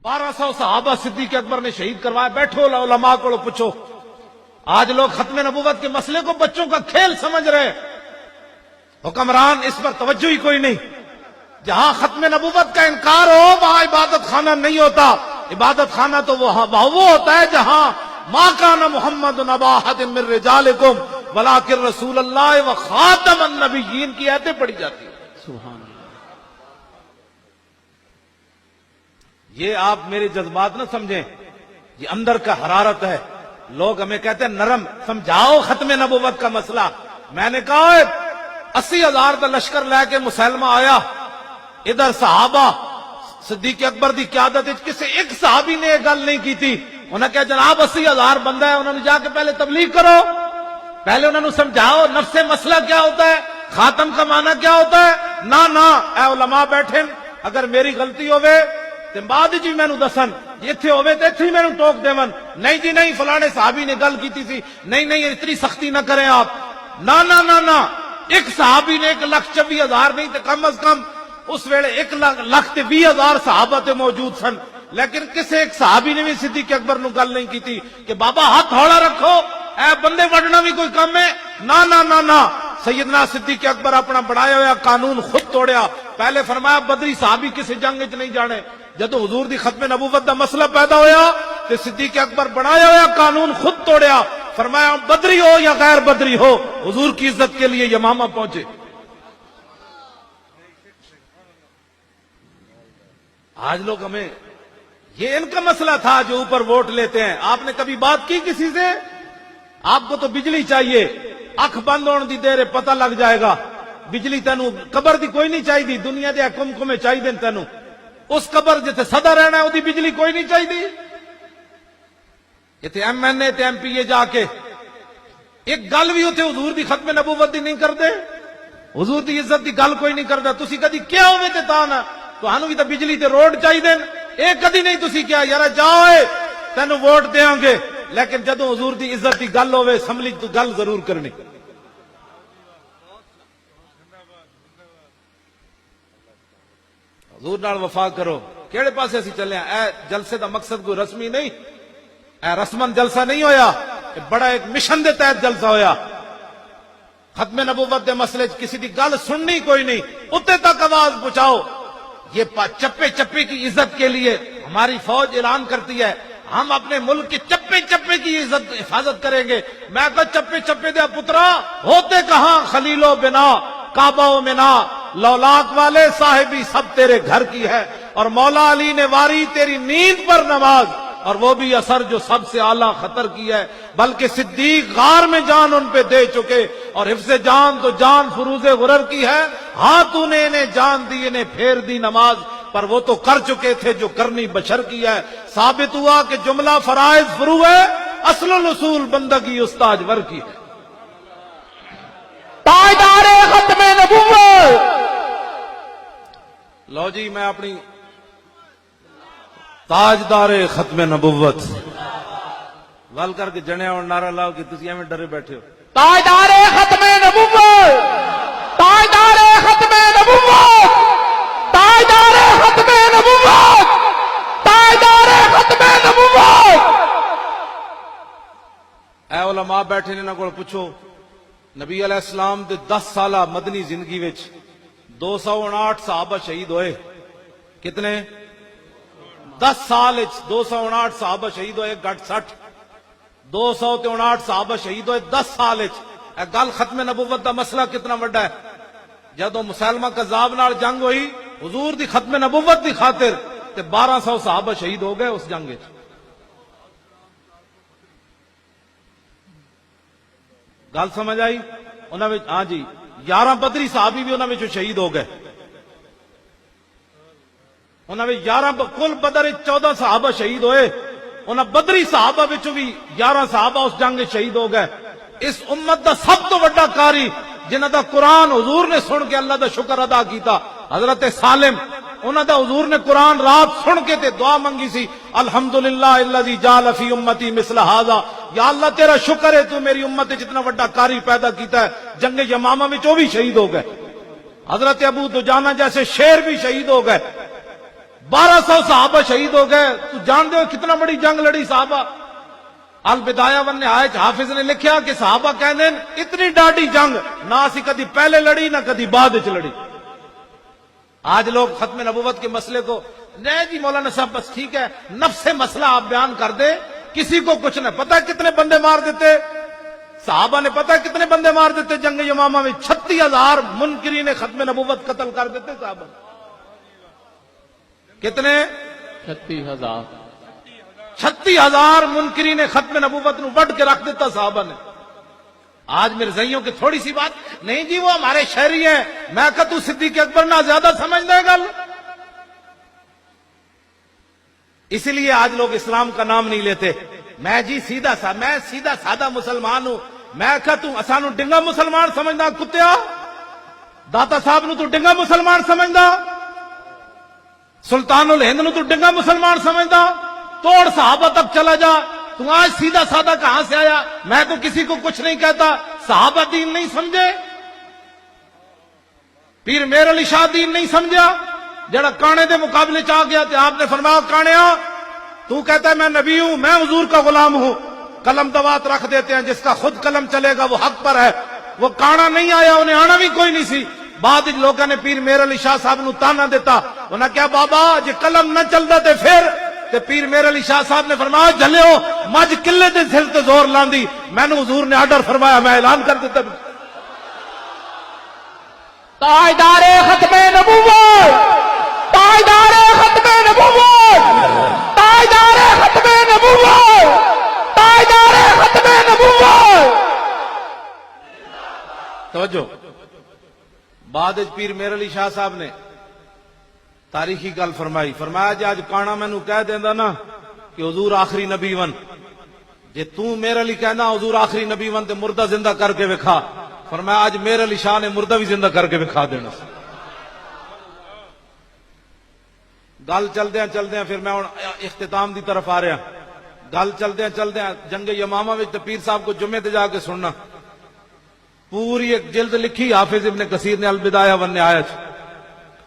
1200 صحابہ صدیق اکبر نے شہید کروایا. بیٹھو علماء کو پوچھو. آج لوگ ختم نبوت کے مسئلے کو بچوں کا کھیل سمجھ رہے. حکمران اس پر توجہ ہی کوئی نہیں. جہاں ختم نبوت کا انکار ہو وہاں عبادت خانہ نہیں ہوتا. عبادت خانہ تو وہ ہوتا ہے جہاں ما کان محمد ابا احد من رجالکم ولکن رسول اللہ و خاتم النبیین کی آیتیں پڑھی جاتی ہیں. سبحان اللہ. یہ آپ میرے جذبات نہ سمجھیں, یہ اندر کا حرارت ہے. لوگ ہمیں کہتے ہیں نرم, سمجھاؤ ختم نبوت کا مسئلہ. میں نے کہا 80,000 کا لشکر لے کے مسلمہ آیا, ادھر صحابہ صدیق اکبر دی قیادت کسی ایک صحابی نے یہ گل نہیں کی تھی. انہوں نے کہا جناب 80,000 بندہ ہے, انہوں نے جا کے پہلے تبلیغ کرو, پہلے انہوں نے سمجھاؤ نفس مسئلہ کیا ہوتا ہے, خاتم کا معنی کیا ہوتا ہے. نہ اے علماء بیٹھے, اگر میری غلطی ہوئے تو بعد جی میں دسن, اتنے ہوئے تو اتنے میں ٹوک دیون. نہیں جی نہیں, فلانے صحابی نے گل کی تھی. نہیں اتنی سختی نہ کریں آپ. نہ ایک صحابی نے 1,24,000 نہیں تو کم از کم اس ویلے 1,20,000 صحابہ تے موجود سن, لیکن کسی ایک صحابی نے بھی صدیق اکبر نو گل نہیں کی تھی کہ بابا ہاتھ ہولا رکھو, اے بندے وڈنا بھی کوئی کم ہے. نہ سیدنا صدیق اکبر اپنا بنایا ہوا قانون خود توڑیا. پہلے فرمایا بدری صحابی کسی جنگ وچ نہیں جانے. جدو حضور دی ختم نبوت دا مسئلہ پیدا ہویا تو صدیق اکبر بنایا ہوا قانون خود توڑیا. فرمایا بدری ہو یا غیر بدری ہو, حضور کی عزت کے لیے یمامہ پہنچے. آج لوگ ہمیں یہ ان کا مسئلہ تھا جو اوپر ووٹ لیتے ہیں. آپ نے کبھی بات کی کسی سے؟ آپ کو تو بجلی چاہیے, اکھ بند ہونے دی دیر پتہ لگ جائے گا. بجلی تینوں قبر دی کوئی نہیں چاہیے, دنیا دے کم چاہیے تینوں. اس قبر جتے سدا رہنا ہے وہ بجلی کوئی نہیں چاہیے. اتنے ایم این اے تے ایم پی اے جا کے ایک گل بھی اتنے حضور دی ختم نبوت دی نہیں کرتے, حضور دی عزت دی گل کوئی نہیں کرتا. تسی کدی کیا ہوئے تے تا نہ تو بھی تو بجلی تے روڈ چاہیے. ایک کدی نہیں تسی کیا یار جاؤ تینوں ووٹ دیاں گے, لیکن جدو حضور دی عزت دی گل ہوئے اسمبلی تو گل ضرور کرنی. حضور نال وفا کرو. کیڑے پاسے اسی چلے ہیں؟ اے جلسے دا مقصد کوئی رسمی نہیں, اے رسمن جلسہ نہیں ہویا, بڑا ایک مشن دے تحت جلسہ ہویا. ختم نبوت دے مسئلے کسی دی گل سننی کوئی نہیں, اتنے تک آواز پہنچاؤ. یہ چپے چپے کی عزت کے لیے ہماری فوج اعلان کرتی ہے ہم اپنے ملک کے چپے چپے کی عزت حفاظت کریں گے. میں کہا چپے چپے دیا پترا ہوتے کہاں خلیل و بنا کعبہ و منا, لولاک والے صاحبی سب تیرے گھر کی ہے. اور مولا علی نے واری تیری نیند پر نماز, اور وہ بھی اثر جو سب سے اعلیٰ خطر کی ہے. بلکہ صدیق غار میں جان ان پہ دے چکے, اور حفظ جان تو جان فروز غرر کی ہے. ہاں تو نے انہیں جان دی, انہیں پھیر دی نماز, پر وہ تو کر چکے تھے جو کرنی بشر کی ہے. ثابت ہوا کہ جملہ فرائض فرو ہے, اصل الاصول بندگی استاج ور کی ہے. تاجدار ختم نبوت. لو جی میں اپنی تاجدار ختم نبوت ول کر کے جنے اور نعرہ لاؤ کہ تسی ایویں ڈرے بیٹھے ہو. تاجدار ختم نبوت, تاجدار ختم نبوت, تاجدار ختم نبوت, تاجدار ختم نبوت. اے علماء بیٹھے نے انہاں کول پوچھو, نبی علیہ السلام دے 10 سالہ مدنی زندگی وچ 259 صحابہ شہید ہوئے. کتنے؟ 10 سال 259 صحابہ شہید ہوئے, گھٹ 60 259 صحابہ شہید ہوئے 10 سال. اے گل ختم نبوت دا مسئلہ کتنا بڑا ہے. جدو مسلمہ کذاب نال جنگ ہوئی حضور دی ختم نبوت دی خاطر تے 1200 صحابہ شہید ہو گئے اس جنگ وچ. گل سمجھ آئی؟ انہاں وچ ہاں جی 11 بدری صحابی بھی انہاں وچ شہید ہو گئے. انہاں وچ 11 کل بدر 14 صحابہ شہید ہوئے, انہاں بدری صحابہ وچ بھی 11 صحابہ اس جنگ وچ شہید ہو گئے. اس امت دا سب تو بڑا قاری جنہاں دا قرآن حضور نے سن کے اللہ دا شکر ادا کیتا, حضرت سالم. انہاں دا حضور نے قرآن رات سن کے تے دعا منگی سی, الحمدللہ الذی جعل فی امتی مثل ھذا, یا اللہ تیرا شکر ہے تو میری امت جتنا بڑا قاری پیدا کیتا ہے. جنگ یمامہ وچ وہ بھی شہید ہو گئے. حضرت ابو دجانہ جیسے شیر بھی شہید ہو گئے. 1200 صحابہ شہید ہو گئے. تو جان دے ہو کتنا بڑی جنگ لڑی صحابہ. البدایہ ون نہایت حافظ نے لکھیا کہ صحابہ کہندے اتنی ڈاڈی جنگ نہ اسی کدی پہلے لڑی نہ کدی بعد وچ لڑی. آج لوگ ختم نبوت کے مسئلے کو نہیں جی مولانا صاحب بس ٹھیک ہے نفس مسئلہ آپ بیان کر دیں, کسی کو کچھ نہ پتا کتنے بندے مار دیتے صحابہ نے, پتا کتنے بندے مار دیتے جنگ یمامہ میں. 36,000 منکرین ختم نبوت قتل کر دیتے صحابہ. کتنے؟ 36,000. 36,000 منکرین ختم نبوت نو وڈ کے رکھ دیتا صحابہ نے. آج میرے زئیوں کی تھوڑی سی بات نہیں جی وہ ہمارے شہری ہیں, میں کہا تو صدیق اکبر نہ زیادہ سمجھ دے گل. اسی لیے آج لوگ اسلام کا نام نہیں لیتے. میں جی میں سیدھا سادہ مسلمان ہوں. میں کہا تو اسانو ڈنگا مسلمان سمجھدا کتیا, داتا صاحب نو تو ڈنگا مسلمان سمجھدا, سلطان الہند نو تو ڈنگا مسلمان سمجھدا, توڑ صحابہ تک چلا جا. تو آج سیدھا سادہ کہاں سے آیا؟ میں تو کسی کو کچھ نہیں کہتا. صحابہ دین نہیں سمجھے, پیر میر علی شاہ دین نہیں سمجھا, جڑا کانے دے مقابلے چاہ گیا تھے آپ نے فرمایا کانیا تو کہتا ہے میں نبی ہوں, میں حضور کا غلام ہوں. قلم دوات رکھ دیتے ہیں, جس کا خود قلم چلے گا وہ حق پر ہے. وہ کانا نہیں آیا, انہیں آنا بھی کوئی نہیں سی. بعد لوگوں نے پیر میر علی شاہ صاحب نو تانا دیتا, انہاں کیا بابا جے قلم نہ چلدا تے پھر تے پیر میر علی شاہ صاحب نے فرمایا جھلیو مجھ قلے دے سر تے زور لاندی, میں نے حضور نے آرڈر فرمایا میں اعلان کر دیتا. تاجدار ختم نبوت, تاجدار ختم نبوت, تاجدار ختم نبوت, تاجدار ختم نبوت. توجہ, بعد پیر میر علی شاہ صاحب نے تاریخی گل فرمائی, فرمایا جی آج کانا مینو کہہ دیندا نا کہ حضور آخری نبی ون, جے تو میر علی کہنا حضور آخری نبی ون تے مردہ زندہ کر کے وکھا. فرمایا آج میر علی شاہ نے مردہ بھی زندہ کر کے وکھا دینا. گل چلدیاں پھر میں اختتام دی طرف آ رہا. گل چلدیاں جنگ یمامہ وچ تے پیر صاحب کو جمعے تے جا کے سننا, پوری ایک جلد لکھی حافظ ابن کثیر نے البدایہ ون نہایت.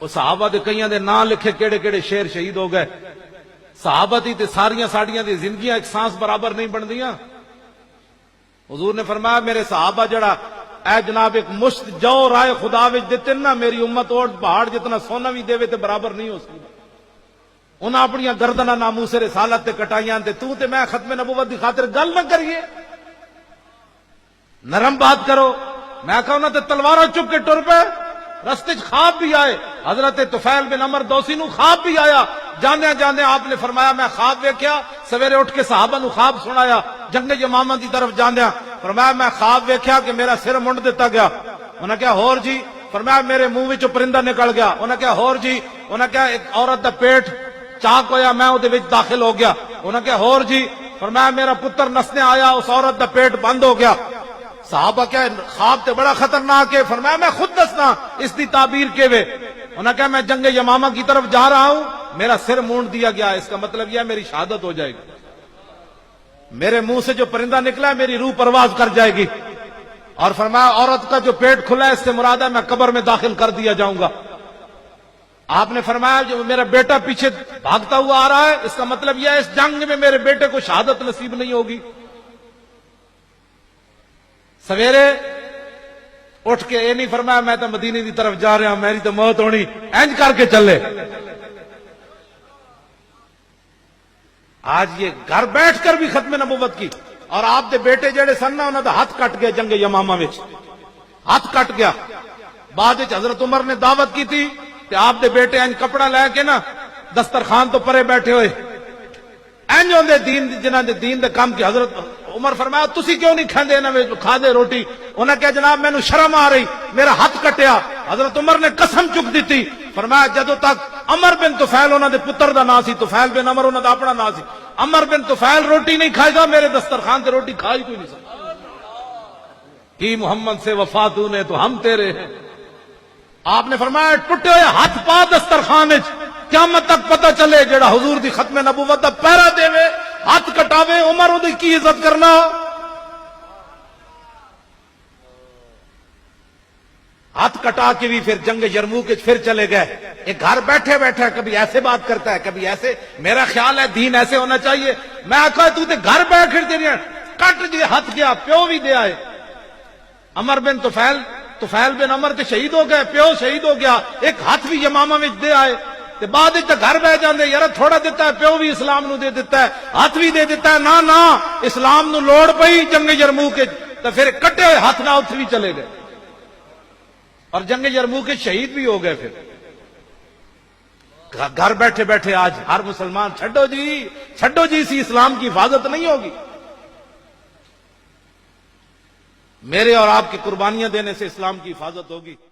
وہ صحابہ دے کئیاں دے نام لکھے کیڑے کیڑے شیر شہید ہو گئے. صحابہ دی تے ساریاں ساڈیاں دی زندگیاں ایک سانس برابر نہیں بندیاں. حضور نے فرمایا میرے صحابہ جڑا اے جناب ایک مشت جو رائے خدا وچ دتے نا, میری امت اور پہاڑ جتنا سونا بھی دے تے برابر نہیں ہو سکتا. انہاں اپنی گردناں ناموس رسالت تے کٹائیاں تے تو تے میں ختم نبوت دی خاطر گل نہ کریے, نرم بات کرو. میں کہا انہاں تے تلواراں چک کے ٹر پے, رستے چ خواب بھی آئے. حضرت طفیل بن عمر دوسی نو خواب بھی آیا. جاندے آپ نے فرمایا میں خواب ویکھیا, سویرے اٹھ کے صحابہ نو خواب سنایا. جنگ یمامہ دی طرف جاندیا فرمایا میں خواب ویکھیا کہ میرا سر منڈ دیتا گیا. انہاں کہا ہور جی؟ فرمایا میرے منہ وچوں پرندہ نکل گیا. انہاں کہا ہور جی؟ انہاں کہا ایک عورت دا پیٹ چاک ہویا میں اودے وچ داخل ہو گیا. انہاں کہا ہور جی؟ فرمایا میرا پتر نسنے آیا, اس عورت دا پیٹ بند ہو گیا. صحابہ کیا خواب تے بڑا خطرناک ہے. فرمایا میں خود دسنا اس دی تعبیر کے وے. انہاں کہا میں جنگ یمامہ کی طرف جا رہا ہوں, میرا سر مونڈ دیا گیا, اس کا مطلب یہ میری شہادت ہو جائے گی. میرے منہ سے جو پرندہ نکلا ہے میری روح پرواز کر جائے گی. اور فرمایا عورت کا جو پیٹ کھلا ہے اس سے مراد ہے میں قبر میں داخل کر دیا جاؤں گا. آپ نے فرمایا جو میرا بیٹا پیچھے بھاگتا ہوا آ رہا ہے, اس کا مطلب یہ ہے اس جنگ میں میرے بیٹے کو شہادت نصیب نہیں ہوگی. سویرے اٹھ کے یہ نہیں فرمایا میں تو مدینے کی طرف جا رہا ہوں, میری تو موت ہونی, اینج کر کے چلے. آج یہ گھر بیٹھ کر بھی ختم نبوت کی. اور آپ دے بیٹے جڑے سن نا انہاں دا ہاتھ کٹ گیا جنگ یمامہ وچ, ہاتھ کٹ گیا. بعد وچ حضرت عمر نے دعوت کی تھی کہ آپ دے بیٹے اینج کپڑا لے کے نا دسترخوان تو پرے بیٹھے ہوئے اینج ہوندے دین جنہاں دے دین دے کام کی. حضرت عمر فرمایا تسی کیوں نہیں کھاندے انہاں وچ کھا دے روٹی؟ انہاں کہا جناب مینوں شرم آ رہی, میرا ہاتھ کٹیا. حضرت عمر نے قسم چک دیتی, فرمایا جدوں تک عمر بن طفیل انہاں دے پتر دا نام سی, طفیل بن عمر انہاں دا اپنا نام سی, عمر بن طفیل روٹی نہیں کھائے گا میرے دسترخوان تے روٹی کھائی کوئی نہیں سکتا. کی محمد سے وفا تو نے تو ہم تیرے ہیں. آپ نے فرمایا ٹوٹے ہوئے ہاتھ پا دسترخوان وچ, قیامت تک پتہ چلے جڑا حضور دی ختم نبوت دا پہرا دے ہاتھ کٹاوے عمر دی کی عزت کرنا. ہاتھ کٹا کے بھی پھر جنگ یرموک کے پھر چلے گئے. ایک گھر بیٹھے بیٹھے کبھی ایسے بات کرتا ہے کبھی ایسے. میرا خیال ہے دین ایسے ہونا چاہیے. میں آخا تو تے گھر بیٹھ دے کٹ جی ہاتھ گیا پیو بھی دے آئے. عمر بن طفیل بن عمر تے شہید ہو گئے, پیو شہید ہو گیا, ایک ہاتھ بھی یمامہ میں دے آئے. تے بعد تے گھر بہ جاندے یار تھوڑا دیتا ہے, پیو بھی اسلام نو دے دیتا ہے, ہاتھ بھی دے دیتا ہے. نہ اسلام نو لوڑ پئی جنگ یرموک کے تے پھر کٹے ہوئے ہاتھ نہ اتھ بھی چلے گئے اور جنگ یرموک کے شہید بھی ہو گئے. پھر گھر بیٹھے بیٹھے آج ہر مسلمان چھڈو جی اسی اسلام کی حفاظت نہیں ہوگی. میرے اور آپ کی قربانیاں دینے سے اسلام کی حفاظت ہوگی.